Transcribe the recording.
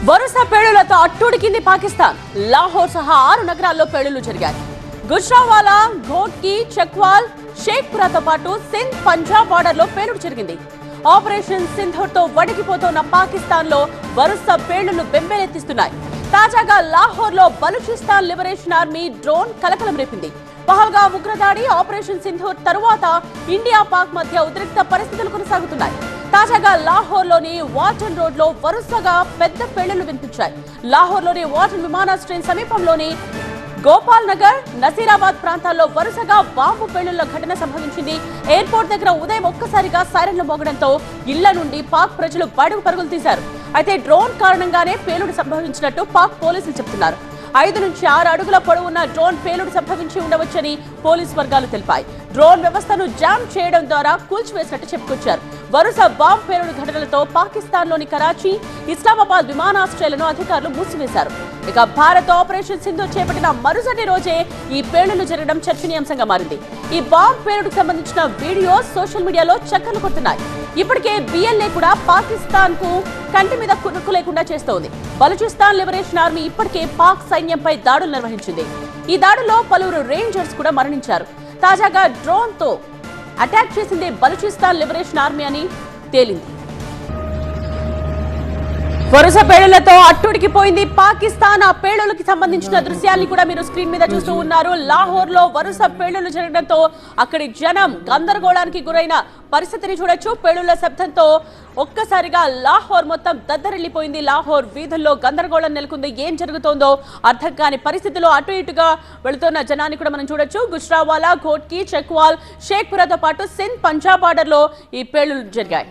వరుస పేలుళ్లతో అట్టుడికింది పాకిస్తాన్. లాహోర్ సహా 6 నగరాల్లో పేలుళ్లు జరిగాయి. గుజ్రావాలా, ఘోట్కి, చక్వాల్, షేఖ్పురాతో పాటు సింధ్, పంజాబ్ బార్డర్లో పేలుడు జరిగింది. ఆపరేషన్ సింధూర్తో వణికిపోతున్న పాకిస్తాన్లో వరుస పేలుళ్లు బెంబేలెత్తిస్తున్నాయి. తాజాగా లాహోర్లో బలూచిస్తాన్ లిబరేషన్ ఆర్మీ డ్రోన్ కలకలం రేపింది. పహల్గామ్ ఉగ్రదాడి, ఆపరేషన్ సింధూర్ తరువాత ఇండియా పాక్ మధ్య ఉద్రిక్త పరిస్థితులు కొనసాగుతున్నాయి. తాజాగా లాహోర్లోని వాటన్ రోడ్లో వరుసగా పెద్ద పేలుళ్లు వినిపించాయి. లాహోర్లోని వాటన్ విమానాశ్రయం సమీపంలోని గోపాల్ నగర్, నసీరాబాద్ ప్రాంతాల్లో వరుసగా బాంబు పేలుళ్ల ఘటన సంభవించింది. ఎయిర్పోర్ట్ దగ్గర ఉదయం ఒక్కసారిగా సైరన్లు మోగడంతో ఇళ్ల నుండి పాక్ ప్రజలు బయటకు పరుగులు తీశారు. అయితే డ్రోన్ కారణంగానే పేలుడు సంభవించినట్టు పాక్ పోలీసులు చెబుతున్నారు. 5 నుంచి 6 అడుగుల పొడవున్న డ్రోన్ పేలుడు సంభవించి ఉండవచ్చని పోలీసు వర్గాలు తెలిపాయి. డ్రోన్ వ్యవస్థను జామ్ చేయడం ద్వారా కూల్చివేసినట్టు చెప్పుకొచ్చారు. వరుస బాంబు పేలుడు ఘటనలతో పాకిస్తాన్లోని కరాచీ, ఇస్లామాబాద్ విమానాశ్రయాలను అధికారులు మూసివేశారు. ఇక భారత్ ఆపరేషన్ సింధూర్ చేపట్టిన మరుసటి రోజే ఈ పేలుళ్లు జరగడం చర్చనీయాంశంగా మారింది. ఈ బాంబు పేలుడుకు సంబంధించిన వీడియోస్ సోషల్ మీడియాలో చక్కర్లు కొడుతున్నాయి. ఇప్పటికే బిఎల్ఏ కూడా పాకిస్తాన్ కు కంటి మీద కునుకు లేకుండా చేస్తోంది. బలూచిస్తాన్ లిబరేషన్ ఆర్మీ ఇప్పటికే పాక్ సైన్యంపై దాడులు నిర్వహించింది. ఈ దాడుల్లో పలువురు రేంజర్స్ కూడా మరణించారు. తాజాగా డ్రోన్ తో అటాక్ చేసింది బలూచిస్తాన్ లిబరేషన్ ఆర్మీ అని తేలింది. వరుస పేలుళ్లతో అట్టుడికిపోయింది పాకిస్తాన్. ఆ పేలుళ్లకి సంబంధించిన దృశ్యాల్ని కూడా మీరు స్క్రీన్ మీద చూస్తూ ఉన్నారు. లాహోర్ లో వరుస పేలుళ్లు జరగడంతో అక్కడి జనం గందరగోళానికి గురైన పరిస్థితిని చూడొచ్చు. పేలుళ్ల శబ్దంతో ఒక్కసారిగా లాహోర్ మొత్తం దద్దరిల్లిపోయింది. లాహోర్ వీధుల్లో గందరగోళం నెలకొంది. ఏం జరుగుతోందో అర్థం కాని పరిస్థితిలో అటు ఇటుగా వెళుతున్న జనాన్ని కూడా మనం చూడొచ్చు. గుజ్రావాలా, ఘోట్కి, చక్వాల్, షేఖ్పురాతో పాటు సింధ్, పంజాబ్ బార్డర్ లో ఈ పేలుళ్లు జరిగాయి.